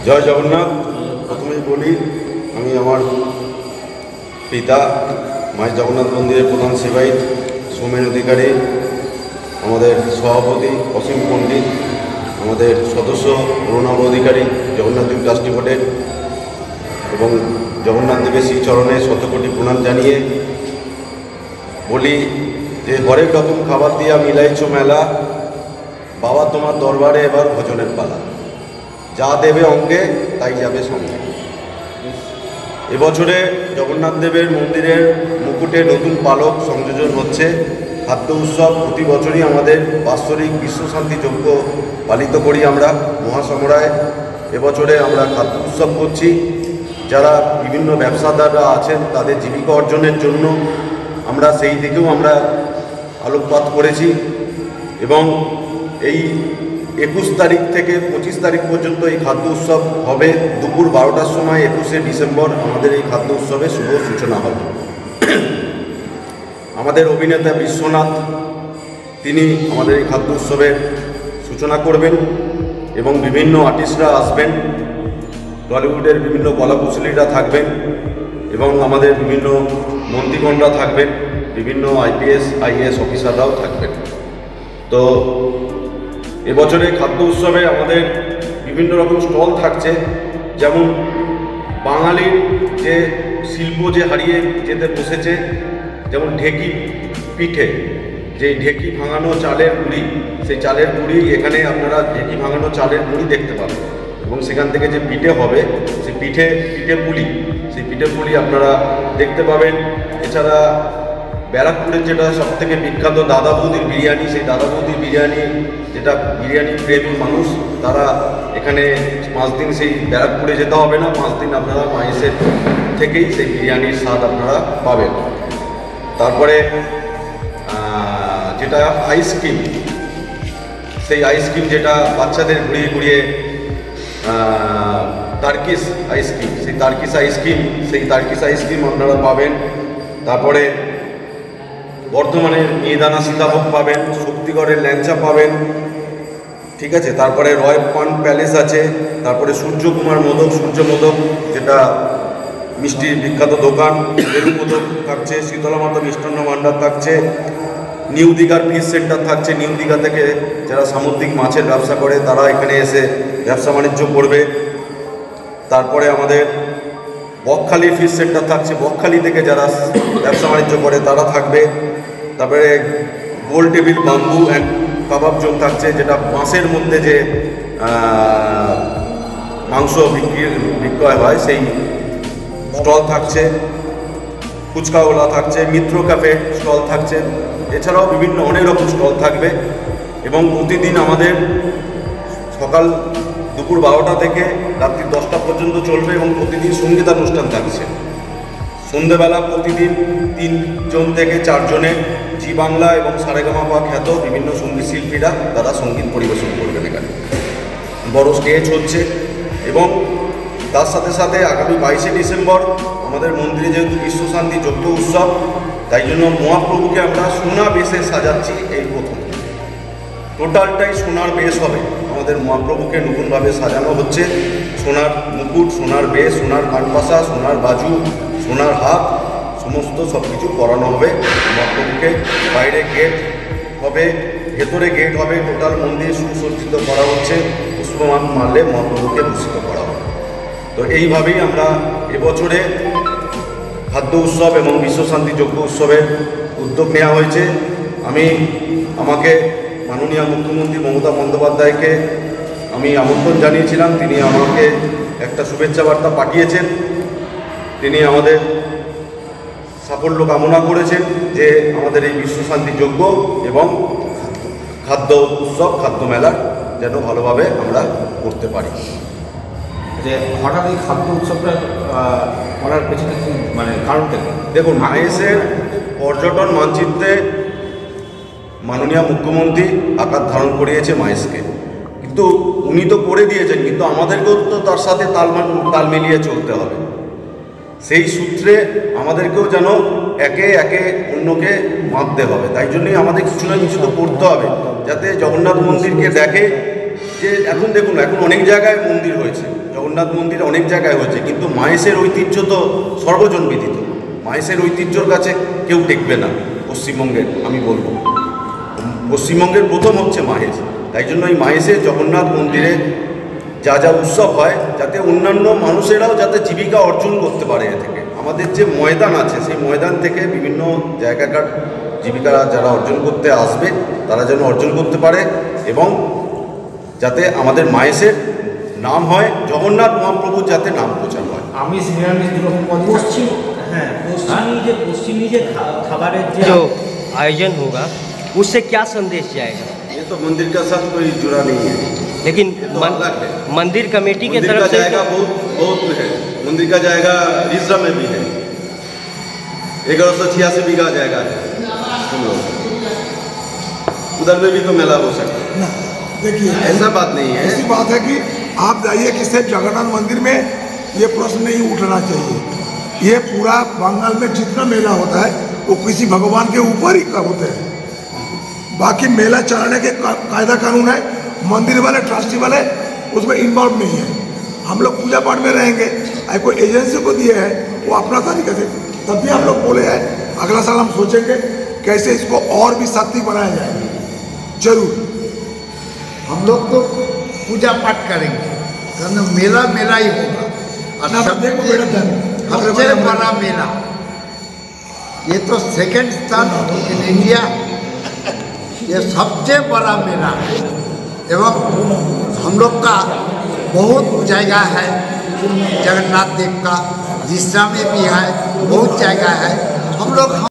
জয় জগন্নাথ। প্রথমেই বলি, আমি আমার পিতা মায়ের জগন্নাথ মন্দিরের প্রধান সেবায়িত সৌমেন অধিকারী, আমাদের সভাপতি অসীম পণ্ডিত, আমাদের সদস্য অরুণাভ অধিকারী জগন্নাথ দ্বীপ ট্রাস্টি বোর্ডের, এবং জগন্নাথ দেবের শ্রীচরণে শতকোটি প্রণাম জানিয়ে বলি যে হরেক রকম খাবার দিয়া মিলাইছ মেলা, বাবা তোমার দরবারে এবার ভোজনের পালা, যা দেবে অঙ্গে তাই যাবে সঙ্গে। এবছরে জগন্নাথ দেবের মন্দিরের মুকুটে নতুন পালক সংযোজন হচ্ছে। খাদ্য উৎসব প্রতি বছরই আমাদের বাৎসরিক বিশ্বশান্তি যজ্ঞ পালিত করি আমরা মহাসমরায়। এবছরে আমরা খাদ্য উৎসব করছি। যারা বিভিন্ন ব্যবসাদাররা আছেন তাদের জীবিকা অর্জনের জন্য আমরা সেই দিকেও আমরা আলোকপাত করেছি, এবং এই 21 তারিখ থেকে 25 তারিখ পর্যন্ত এই খাদ্য উৎসব হবে। দুপুর 12টার সময় 21শে ডিসেম্বর আমাদের এই খাদ্য উৎসবের শুভ সূচনা হবে। আমাদের অভিনেতা বিশ্বনাথ তিনি আমাদের এই খাদ্য উৎসবের সূচনা করবেন, এবং বিভিন্ন আর্টিস্টরা আসবেন, টলিউডের বিভিন্ন কলাকুশলীরা থাকবেন, এবং আমাদের বিভিন্ন মন্ত্রীগণরা থাকবেন, বিভিন্ন IPS IAS অফিসাররাও থাকবেন। তো এবছরে খাদ্য উৎসবে আমাদের বিভিন্ন রকম স্টল থাকছে। যেমন বাঙালির যে শিল্প যে হারিয়ে যেতে বসেছে, যেমন ঢেকি পিঠে, যে ঢেকি ভাঙানো চালের গুঁড়ি, সেই চালের গুঁড়ি এখানে আপনারা ঢেকি ভাঙানো চালের গুঁড়ি দেখতে পাবেন, এবং সেখান থেকে যে পিঠে হবে সেই পিঠে পুলি, সেই পিঠে পুলি আপনারা দেখতে পাবেন। এছাড়া ব্যারাকপুরের যেটা সবথেকে বিখ্যাত দাদা বৌদির বিরিয়ানি, সেই দাদা বৌদির বিরিয়ানি, যেটা বিরিয়ানি প্রেমী মানুষ তারা এখানে 5 দিন সেই ব্যারাকপুরে যেতে হবে না, 5 দিন আপনারা মাইসের থেকেই সেই বিরিয়ানির স্বাদ আপনারা পাবেন। তারপরে যেটা আইসক্রিম, সেই আইসক্রিম যেটা বাচ্চাদের ঘুরিয়ে ঘুরিয়ে টার্কিশ আইসক্রিম, সেই টার্কিশ আইসক্রিম আপনারা পাবেন। তারপরে বর্ধমানের মিহিদানা সীতাভোগ পাবেন, শক্তিগড়ের ল্যাংচা পাবেন, ঠিক আছে। তারপরে রয় পান প্যালেস আছে। তারপরে সূর্য মোদক যেটা মিষ্টির বিখ্যাত দোকান, বেলু মোদক থাকছে, শীতলা মাতা মিষ্টান্ন ভাণ্ডার থাকছে, নিউ দীঘার ফিশ সেন্টার থাকছে। নিউ দীঘা থেকে যারা সামুদ্রিক মাছের ব্যবসা করে তারা এখানে এসে ব্যবসা বাণিজ্য করবে। তারপরে আমাদের বকখালি ফিশ সেন্টার থাকছে, বকখালি থেকে যারা ব্যবসা বাণিজ্য করে তারা থাকবে। তারপরে গোল table bamboo and kebab zone থাকছে, যেটা বাঁশের মধ্যে যে মাংস বিক্রয় হয় সেই স্টল থাকছে। ফুচকাওয়ালা থাকছে, মিত্র ক্যাফে স্টল থাকছে, এছাড়াও বিভিন্ন অনেক রকম স্টল থাকবে। এবং প্রতিদিন আমাদের সকাল দুপুর 12টা থেকে রাত্রি 10টা পর্যন্ত চলবে, এবং প্রতিদিন সঙ্গীতানুষ্ঠান থাকছে। সন্ধ্যেবেলা প্রতিদিন 3 জন থেকে 4 জনের জি বাংলা এবং সারেগামাপা খ্যাত বিভিন্ন সঙ্গীত শিল্পীরা তারা সঙ্গীত পরিবেশন করবেন এখানে। বড় স্টেজ হচ্ছে, এবং তার সাথে সাথে আগামী 22শে ডিসেম্বর আমাদের মন্দিরে যেহেতু বিশ্বশান্তি যজ্ঞ উৎসব, তাই জন্য মহাপ্রভুকে আমরা সোনা বেশে সাজাচ্ছি। এই প্রথম টোটালটাই সোনার বেশ হবে। আমাদের মহাপ্রভুকে নতুনভাবে সাজানো হচ্ছে। সোনার মুকুট, সোনার বেশ, সোনার কানপাশা, সোনার বাজু, সোনার হাত, সমস্ত সব কিছু করানো হবে মহাপ্রভুকে। বাইরে গেট হবে, ভেতরে গেট হবে। টোটাল মন্দির সুসজ্জিত করা হচ্ছে। পুষ্পমান মারলে মহাপ্রভুকে ভূষিত করা হবে। তো এইভাবেই আমরা এবছরে খাদ্য উৎসব এবং বিশ্বশান্তি যজ্ঞ উৎসবের উদ্যোগ নেওয়া হয়েছে। আমাকে মাননীয় মুখ্যমন্ত্রী মমতা বন্দ্যোপাধ্যায়কে আমি আমন্ত্রণ জানিয়েছিলাম। তিনি আমাকে একটা শুভেচ্ছা বার্তা পাঠিয়েছেন। তিনি আমাদের সাফল্য কামনা করেছেন যে আমাদের এই বিশ্বশান্তি যজ্ঞ এবং খাদ্য উৎসব, খাদ্য মেলা যেন ভালোভাবে আমরা করতে পারি। যে হঠাৎ এই খাদ্য উৎসবটা করার পেছনে কি মানে কারণটা কি? দেখুন, মাহেশের পর্যটন মানচিত্রে মাননীয় মুখ্যমন্ত্রী আকার ধারণ করিয়েছে মাহেশকে, কিন্তু উনি তো করে দিয়েছেন, কিন্তু আমাদেরকেও তো তার সাথে তাল মিলিয়ে চলতে হবে। সেই সূত্রে আমাদেরকেও যেন একে একে অন্যকে মাপতে হবে। তাই জন্যই আমাদের কিছু না কিছু তো করতে হবে, যাতে জগন্নাথ মন্দিরকে দেখে যে এখন দেখুন, এখন অনেক জায়গায় মন্দির হয়েছে, জগন্নাথ জগন্নাথ মন্দির অনেক জায়গায় হয়েছে, কিন্তু মাহেশের ঐতিহ্য তো সর্বজন বিদিত। মাহেশের ঐতিহ্যর কাছে কেউ টেকবে না পশ্চিমবঙ্গের, আমি বলবো পশ্চিমবঙ্গের প্রথম হচ্ছে মাহেশ। তাই জন্য এই মাহেশের জগন্নাথ মন্দিরে যা যা উৎসব হয়, যাতে অন্যান্য মানুষেরাও যাতে জীবিকা অর্জন করতে পারে এ থেকে। আমাদের যে ময়দান আছে, সেই ময়দান থেকে বিভিন্ন জায়গাকার জীবিকা যারা অর্জন করতে আসবে তারা যেন অর্জন করতে পারে, এবং যাতে আমাদের মাহেশের নাম হয়, জগন্নাথ মহাপ্রভুর যাতে নাম প্রচার হয়। আমিষ নিরামিষ দুরকম পদ पश्चिम हाँ पश्चिमी जो खबर जो आयोजन होगा उससे क्या संदेश जाएगा? ये तो मंदिर का साथ कोई जुड़ा नहीं है, लेकिन तो अलग है। मंदिर कमेटी के मंदिर तरफ का से जाएगा बहुत है। मंदिर का जाएगा रिजर्व में भी है, 1186 बीघा जाएगा है, सुन लो। उधर में भी तो मेला हो सकता है ना। देखिए ऐसा बात नहीं है। ऐसी बात है कि आप जाइए कि सिर्फ जगन्नाथ मंदिर में ये प्रश्न नहीं उठना चाहिए। ये पूरा बंगाल में जितना मेला होता है वो किसी भगवान के ऊपर ही का होते हैं। बाकी मेला चलाने के कायदा कानून है, मंदिर वाले ट्रस्टी वाले उसमें इन्वॉल्व नहीं है। हम लोग पूजा पाठ में रहेंगे, कोई एजेंसी को दिए हैं वो अपना तरीके से, तब भी हम लोग बोले हैं अगला साल हम सोचेंगे कैसे इसको और भी सख्ती बनाया जाए। जरूर हम लोग तो पूजा पाठ करेंगे, कारण मेला मेला ही होगा। और सबसे बड़ा मेला ये तो सेकंड स्थान इन इंडिया, ये सबसे बड़ा मेला है। एवं हम लोग का बहुत जगह है जगन्नाथ देव का, जिसरा में भी है, बहुत जगह है। हम लोग